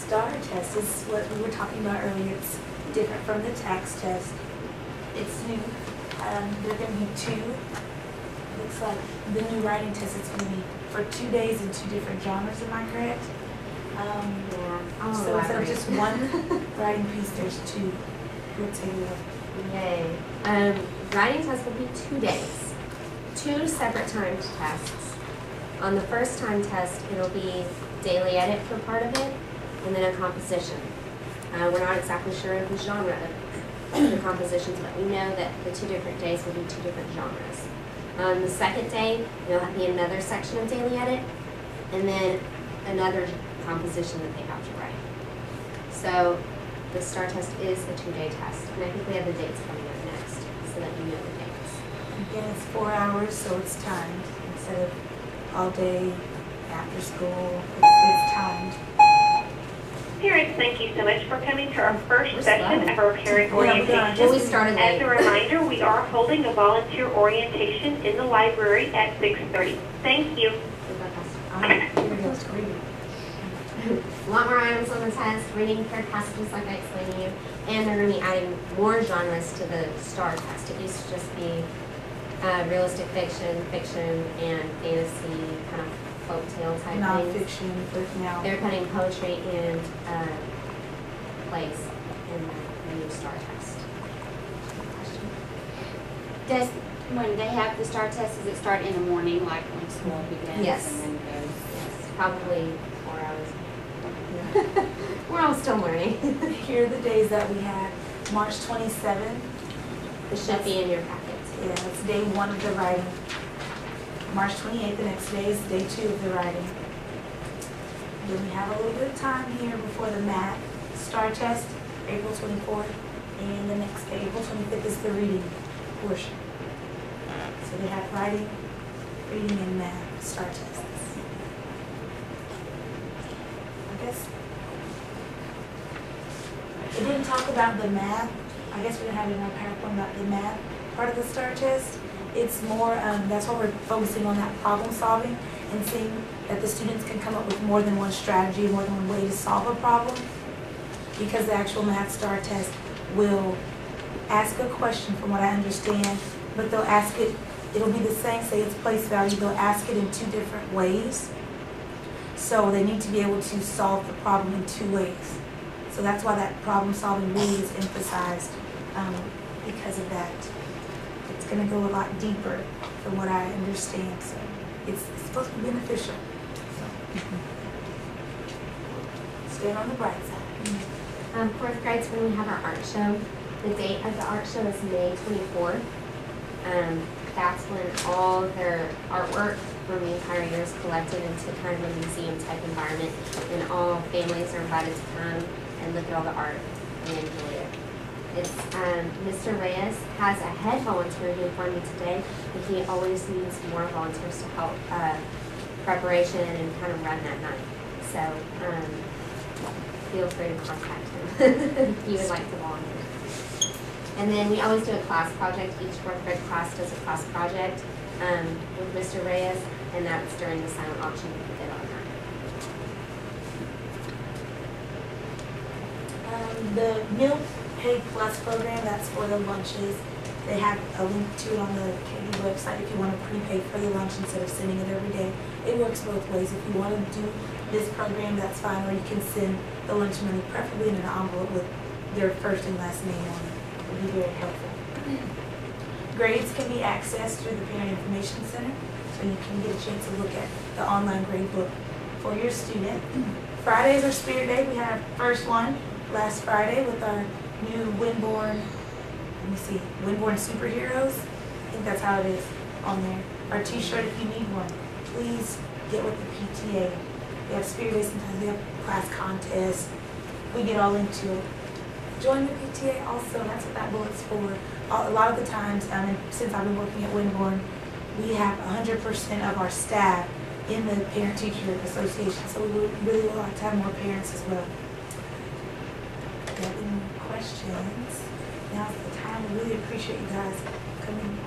STAR test is what we were talking about earlier. It's different from the TAKS test. It's new. There are going to be two. Looks like the new writing test is going to be for 2 days in 2 different genres. Am I correct? Yeah. So instead of just one writing piece, there's two. We'll take it up. Yay. Writing test will be 2 days. 2 separate timed tests. On the first time test, it'll be daily edit for part of it, and then a composition. We're not exactly sure of the genre of the compositions, but we know that the 2 different days will be 2 different genres. On the second day, there'll be another section of daily edit, and then another composition that they have to write. So the STAR test is a 2-day test, and I think we have the dates coming up next, so that you know the dates. Again, it's 4 hours, so it's timed instead of all day after school. It's timed. Parents, thank you so much for coming to our first session of our parent orientation. Well, we started late. As a reminder, we are holding a volunteer orientation in the library at 6:30. Thank you. A lot more items on the test, reading paired passages like I explained to you, and they're going to be adding more genres to the STAR test. It used to just be realistic fiction, fiction, and fantasy, kind of folktale type things. Non-fiction, but now They're putting poetry and plays in the new STAR test. Does, when they have the STAR test, does it start in the morning, like when school begins? Yes. And then goes? Yes, probably 4 hours. We're all still learning. here are the days that we have. March 27th. It should be in your packets. Yeah, it's day 1 of the writing. March 28th, the next day, is day 2 of the writing. Then we have a little bit of time here before the math STAR test, April 24th, and the next day, April 25th, is the reading portion. So they have writing, reading, and math STAR tests. I guess it didn't talk about the math. I guess we didn't have it in our PowerPoint about the math part of the STAR test. It's more, that's why we're focusing on that problem solving and seeing that the students can come up with more than one strategy, more than one way to solve a problem. Because the actual math STAR test will ask a question from what I understand, but they'll ask it, it'll be the same, say it's place value, they'll ask it in 2 different ways. So they need to be able to solve the problem in 2 ways. So that's why that problem solving really is emphasized because of that. It's going to go a lot deeper from what I understand. So it's supposed to be beneficial. So stay on the bright side. 4th grade's when we have our art show. The date of the art show is May 24th. That's when all of their artwork from the entire year is collected into kind of a museum type environment, and all families are invited to come and look at all the art and enjoy it. It's Mr. Reyes has a head volunteer here for me today, but he always needs more volunteers to help preparation and kind of run that night. So feel free to contact him if you would like to volunteer. And then we always do a class project. Each 4th grade class does a class project with Mr. Reyes, and that's during the silent auction we did on that. The Meal Pay Plus program, that's for the lunches. They have a link to it on the KD website if you want to prepay for the lunch instead of sending it every day. It works both ways. If you want to do this program, that's fine, or you can send the lunch money, preferably in an envelope with their first and last name on it. It would be very helpful. Grades can be accessed through the Parent Information Center, so you can get a chance to look at the online grade book for your student. Fridays are Spirit Day. We had our first one last Friday with our new Winborn, let me see, Winborn Superheroes. I think that's how it is on there. Our t-shirt, if you need one, please get with the PTA. We have Spirit Day, sometimes we have class contests. We get all into it. Join the PTA also, that's what that bullet's for. A lot of the times, and since I've been working at Winborn, we have 100% of our staff in the Parent-Teacher Association, so we would really would like to have more parents as well. If you have any questions, now's the time. We really appreciate you guys coming